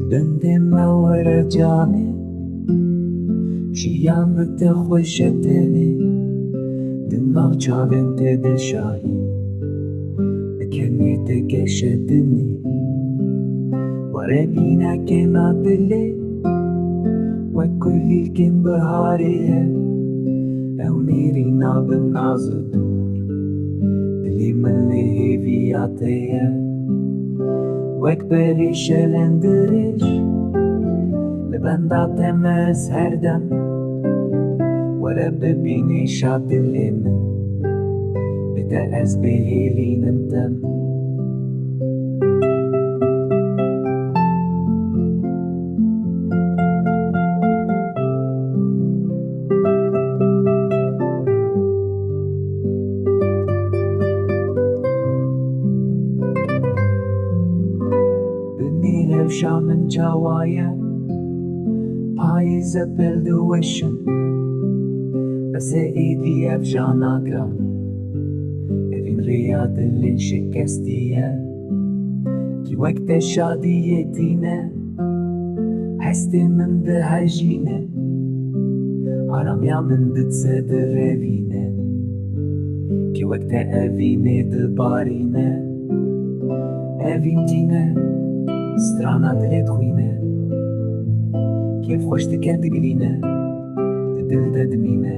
bendê me were canê, jiyan bi te xweş e tenê, di nav çavên te de şahî, bi kenê te geş e dinê. Warê bîne kena dilê, wek kulîlkên biharê ye, ew nêrîna bi naz û dûr, dilê min lê hêviya te ye. Wek berê şevên dirêj, li benda te mez her dem, were bibînêşa dilê min, bi te ez bê hêlînim dem. Rewşa min çawa ye, Payîz e pil diweşin, esê êdî ev jana giran, Evîn rêya dilên şikestî ye, kî wek te şadiyê tîne, hestê min dihejîne, aramiya min diçe dirêvîne, kî wek te evînê dibarîne. Evîn dinê strana dilê dixwîne, kêf xweş dike digilîne, di dil de dimîne,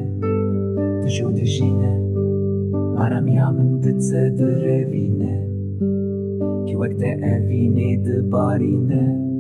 dijî û dijîne, aramiya min diçe dirêvîne, kî wek te evînê dibarîne.